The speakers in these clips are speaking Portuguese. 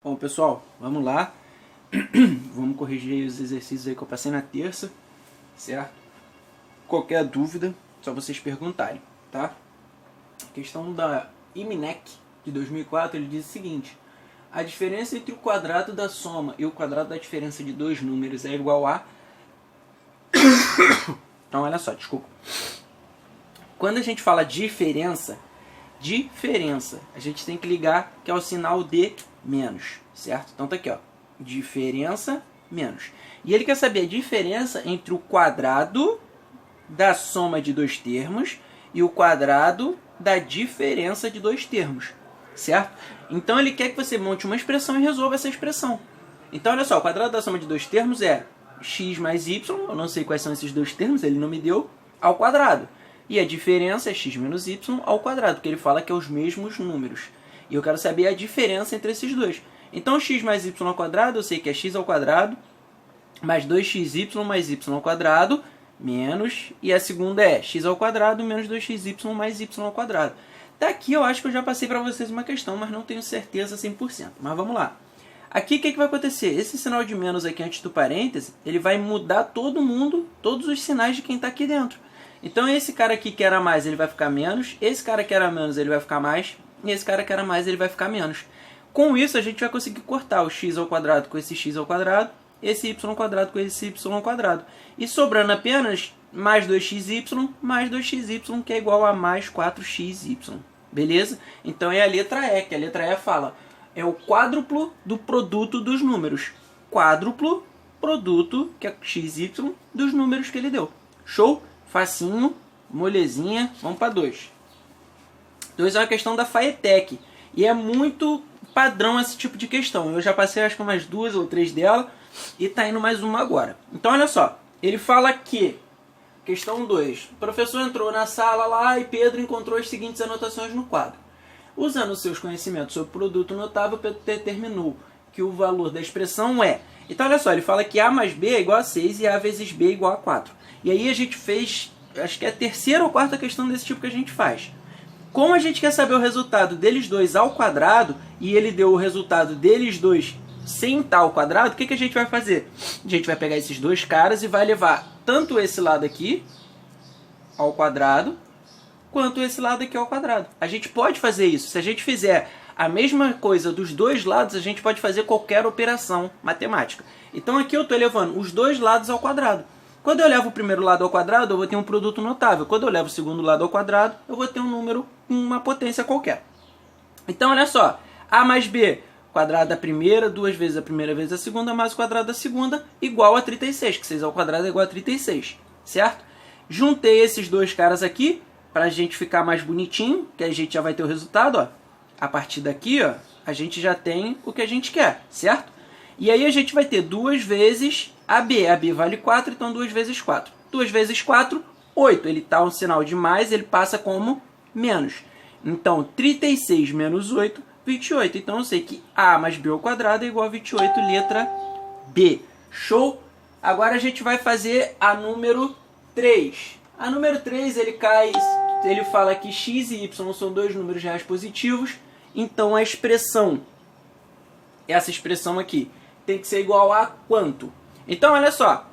Bom, pessoal, vamos lá. Vamos corrigir os exercícios aí que eu passei na terça, certo? Qualquer dúvida, só vocês perguntarem, tá? A questão da IMNEC de 2004, ele diz o seguinte: a diferença entre o quadrado da soma e o quadrado da diferença de dois números é igual a... Então, olha só, desculpa. Quando a gente fala diferença, a gente tem que ligar que é o sinal de menos, certo? Então tá aqui, ó, diferença menos. E ele quer saber a diferença entre o quadrado da soma de dois termos e o quadrado da diferença de dois termos, certo? Então ele quer que você monte uma expressão e resolva essa expressão. Então olha só, o quadrado da soma de dois termos é x mais y, eu não sei quais são esses dois termos, ele não me deu, ao quadrado. E a diferença é x menos y ao quadrado, porque ele fala que é os mesmos números. E eu quero saber a diferença entre esses dois. Então x mais y ao quadrado, eu sei que é x ao quadrado, mais 2xy mais y ao quadrado, menos, e a segunda é x ao quadrado menos 2xy mais y ao quadrado. Daqui eu acho que eu já passei para vocês uma questão, mas não tenho certeza 100%. Mas vamos lá. Aqui o que vai acontecer? Esse sinal de menos aqui antes do parêntese, ele vai mudar todo mundo, todos os sinais de quem está aqui dentro. Então esse cara aqui que era mais, ele vai ficar menos, esse cara que era menos, ele vai ficar mais, e esse cara que era mais, ele vai ficar menos. Com isso a gente vai conseguir cortar o x ao quadrado com esse x ao quadrado, esse y ao quadrado com esse y ao quadrado. E sobrando apenas mais 2xy mais 2xy, que é igual a mais 4xy. Beleza? Então é a letra E, que a letra E fala, é o quádruplo do produto dos números. Quádruplo produto, que é xy, dos números que ele deu. Show? Facinho, molezinha, vamos para 2. 2 é uma questão da FAETEC. E é muito padrão esse tipo de questão. Eu já passei acho que umas 2 ou 3 dela e está indo mais uma agora. Então olha só, ele fala que, questão 2, o professor entrou na sala lá e Pedro encontrou as seguintes anotações no quadro. Usando os seus conhecimentos sobre produto notável, Pedro determinou que o valor da expressão é... Então olha só, ele fala que A mais B é igual a 6 e A vezes B é igual a 4. E aí a gente fez, acho que é a terceira ou quarta questão desse tipo que a gente faz. Como a gente quer saber o resultado deles dois ao quadrado, e ele deu o resultado deles dois sem estar ao quadrado, o que a gente vai fazer? A gente vai pegar esses dois caras e vai levar tanto esse lado aqui ao quadrado, quanto esse lado aqui ao quadrado. A gente pode fazer isso. Se a gente fizer a mesma coisa dos dois lados, a gente pode fazer qualquer operação matemática. Então aqui eu estou levando os dois lados ao quadrado. Quando eu levo o primeiro lado ao quadrado, eu vou ter um produto notável. Quando eu levo o segundo lado ao quadrado, eu vou ter um número com uma potência qualquer. Então, olha só. A mais B, quadrado da primeira, 2 vezes a primeira vezes a segunda, mais o quadrado da segunda, igual a 36, que 6 ao quadrado é igual a 36, certo? Juntei esses dois caras aqui, para a gente ficar mais bonitinho, que a gente já vai ter o resultado, ó. A partir daqui, ó, a gente já tem o que a gente quer, certo? E aí a gente vai ter 2 vezes AB. AB vale 4, então 2 vezes 4. 2 vezes 4, 8. Ele está um sinal de mais, ele passa como menos. Então, 36 menos 8, 28. Então eu sei que A mais B ao quadrado é igual a 28, letra B. Show? Agora a gente vai fazer a número 3. A número 3, ele fala que x e y são dois números reais positivos. Então a expressão, essa expressão aqui, tem que ser igual a quanto? Então, olha só,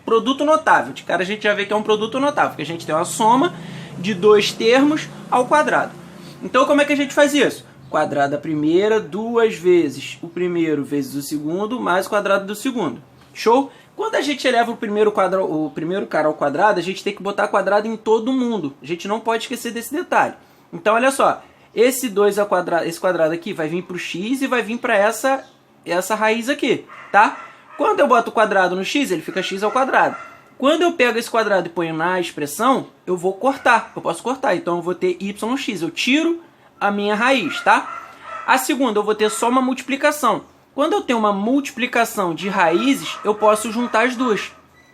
produto notável. De cara a gente já vê que é um produto notável, porque a gente tem uma soma de dois termos ao quadrado. Então, como é que a gente faz isso? Quadrado da primeira, 2 vezes o primeiro vezes o segundo, mais o quadrado do segundo. Show? Quando a gente eleva o primeiro cara ao quadrado, a gente tem que botar quadrado em todo mundo. A gente não pode esquecer desse detalhe. Então, olha só, esse 2 ao quadrado, esse quadrado aqui vai vir para o x e vai vir para essa raiz aqui, tá? Quando eu boto o quadrado no x, ele fica x ao quadrado. Quando eu pego esse quadrado e ponho na expressão, eu vou cortar. Eu posso cortar, então eu vou ter yx. Eu tiro a minha raiz, tá? A segunda, eu vou ter só uma multiplicação. Quando eu tenho uma multiplicação de raízes, eu posso juntar as duas.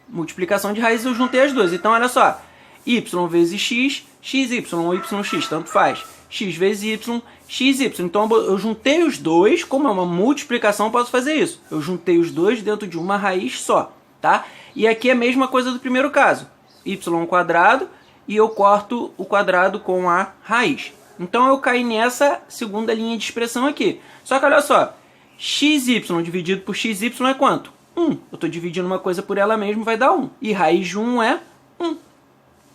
Multiplicação de raízes, eu juntei as duas. Então, olha só. Y vezes x, xy ou yx, tanto faz. X vezes y, xy. Então eu juntei os dois, como é uma multiplicação, eu posso fazer isso. Eu juntei os dois dentro de uma raiz só, tá? E aqui é a mesma coisa do primeiro caso. Y ao quadrado e eu corto o quadrado com a raiz. Então eu caí nessa segunda linha de expressão aqui. Só que olha só, xy dividido por xy é quanto? 1. Eu estou dividindo uma coisa por ela mesma, vai dar 1. E raiz de 1 é 1.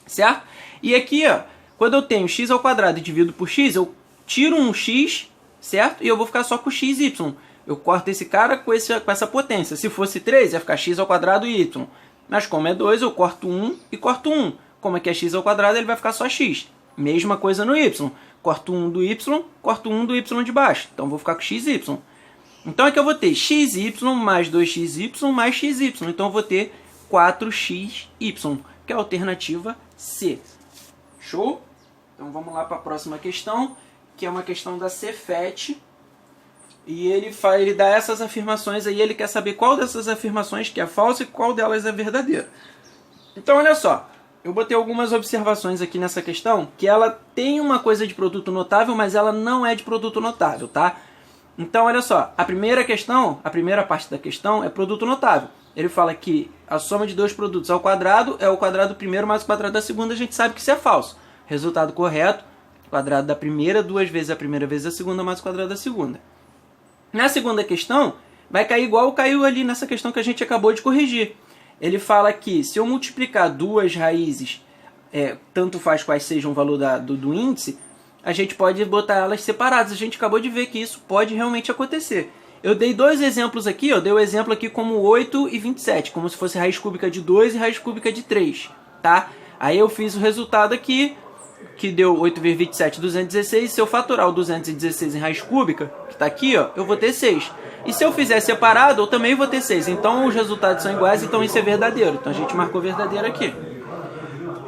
Certo? E aqui, ó, quando eu tenho x ao quadrado e divido por x, eu tiro um x, certo? E eu vou ficar só com xy. Eu corto esse cara com essa potência. Se fosse 3, ia ficar x ao quadrado e y. Mas como é 2, eu corto 1 e corto 1. Como aqui é x ao quadrado, ele vai ficar só x. Mesma coisa no y. Corto 1 do y, corto 1 do y de baixo. Então, eu vou ficar com xy. Então, aqui eu vou ter xy mais 2xy mais xy. Então, eu vou ter 4xy, que é a alternativa C. Show? Então, vamos lá para a próxima questão, que é uma questão da Cefet. E ele dá essas afirmações aí, ele quer saber qual dessas afirmações que é falsa e qual delas é verdadeira. Então, olha só, eu botei algumas observações aqui nessa questão, que ela tem uma coisa de produto notável, mas ela não é de produto notável, tá? Então, olha só, a primeira parte da questão é produto notável. Ele fala que a soma de dois produtos ao quadrado é o quadrado do primeiro mais o quadrado da segunda, a gente sabe que isso é falso. Resultado correto, quadrado da primeira, 2 vezes a primeira vezes a segunda, mais o quadrado da segunda. Na segunda questão, vai cair igual caiu ali nessa questão que a gente acabou de corrigir. Ele fala que se eu multiplicar duas raízes, tanto faz quais sejam o valor do índice, a gente pode botar elas separadas. A gente acabou de ver que isso pode realmente acontecer. Eu dei dois exemplos aqui, eu dei o exemplo aqui como 8 e 27, como se fosse raiz cúbica de 2 e raiz cúbica de 3, tá? Aí eu fiz o resultado aqui, que deu 8 vezes 27, 216. Se eu fatorar o 216 em raiz cúbica, que está aqui, ó, eu vou ter 6. E se eu fizer separado, eu também vou ter 6. Então os resultados são iguais, então isso é verdadeiro. Então a gente marcou verdadeiro aqui.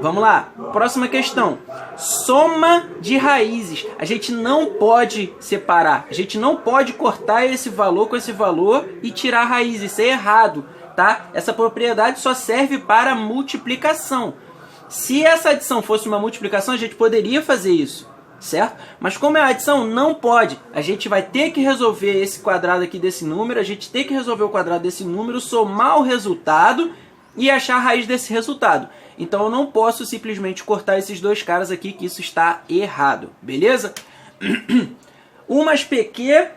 Vamos lá, próxima questão. Soma de raízes. A gente não pode separar, a gente não pode cortar esse valor com esse valor e tirar a raiz. Isso é errado, tá? Essa propriedade só serve para multiplicação. Se essa adição fosse uma multiplicação, a gente poderia fazer isso, certo? Mas como é adição, não pode. A gente vai ter que resolver esse quadrado aqui desse número, a gente tem que resolver o quadrado desse número, somar o resultado e achar a raiz desse resultado. Então eu não posso simplesmente cortar esses dois caras aqui, que isso está errado, beleza? 1 mais PQ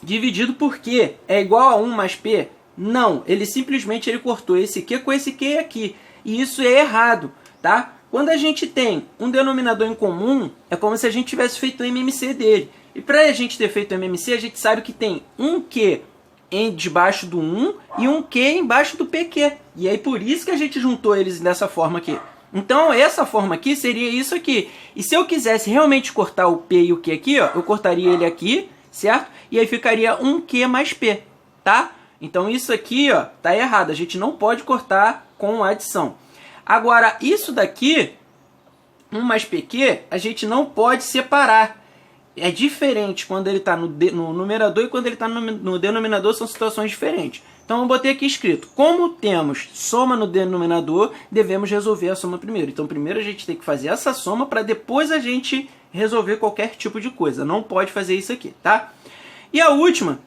dividido por Q é igual a 1 mais P? Não, ele simplesmente cortou esse Q com esse Q aqui. E isso é errado, tá? Quando a gente tem um denominador em comum, é como se a gente tivesse feito o MMC dele. E para a gente ter feito o MMC, a gente sabe que tem um Q debaixo do 1 e um Q embaixo do PQ. E aí por isso que a gente juntou eles dessa forma aqui. Então essa forma aqui seria isso aqui. E se eu quisesse realmente cortar o P e o Q aqui, ó, eu cortaria ele aqui, certo? E aí ficaria um Q mais P, tá? Então isso aqui, ó, tá errado. A gente não pode cortar com adição. Agora, isso daqui, 1 mais PQ, a gente não pode separar. É diferente quando ele está no numerador e quando ele está no denominador, são situações diferentes. Então eu botei aqui escrito, como temos soma no denominador, devemos resolver a soma primeiro. Então primeiro a gente tem que fazer essa soma para depois a gente resolver qualquer tipo de coisa. Não pode fazer isso aqui, tá? E a última,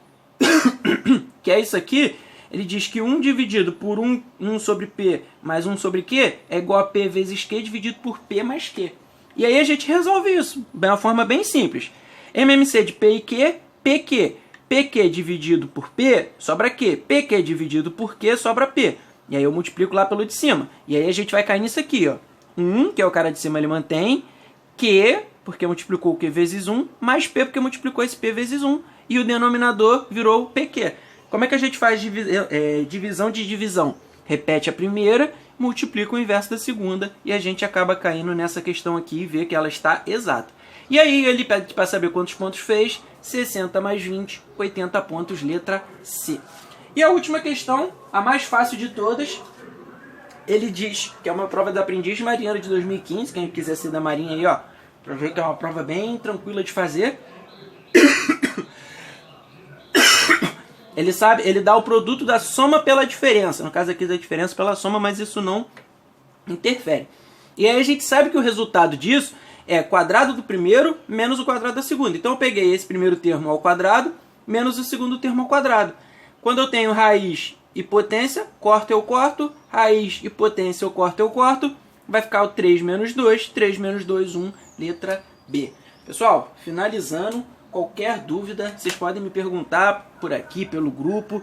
que é isso aqui, ele diz que 1 dividido por 1 sobre P mais 1 sobre Q é igual a P vezes Q dividido por P mais Q. E aí a gente resolve isso de uma forma bem simples. MMC de P e Q, PQ. PQ dividido por P sobra Q. PQ dividido por Q sobra P. E aí eu multiplico lá pelo de cima. E aí a gente vai cair nisso aqui, ó. 1, que é o cara de cima, ele mantém. Q, porque multiplicou o Q vezes 1, mais P, porque multiplicou esse P vezes 1. E o denominador virou PQ. Como é que a gente faz divisão de divisão? Repete a primeira, multiplica o inverso da segunda e a gente acaba caindo nessa questão aqui e vê que ela está exata. E aí ele pede para saber quantos pontos fez, 60 mais 20, 80 pontos, letra C. E a última questão, a mais fácil de todas, ele diz que é uma prova da Aprendiz Marinheiro de 2015, quem quiser ser da Marinha aí, ó, para ver que é uma prova bem tranquila de fazer. Ele dá o produto da soma pela diferença. No caso aqui da diferença pela soma, mas isso não interfere. E aí a gente sabe que o resultado disso é quadrado do primeiro menos o quadrado da segunda. Então eu peguei esse primeiro termo ao quadrado menos o segundo termo ao quadrado. Quando eu tenho raiz e potência, corto eu corto. Raiz e potência eu corto. Vai ficar o 3 menos 2, 3 menos 2, 1, letra B. Pessoal, finalizando, qualquer dúvida, vocês podem me perguntar por aqui, pelo grupo,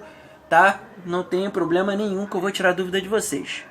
tá? Não tem problema nenhum que eu vou tirar a dúvida de vocês.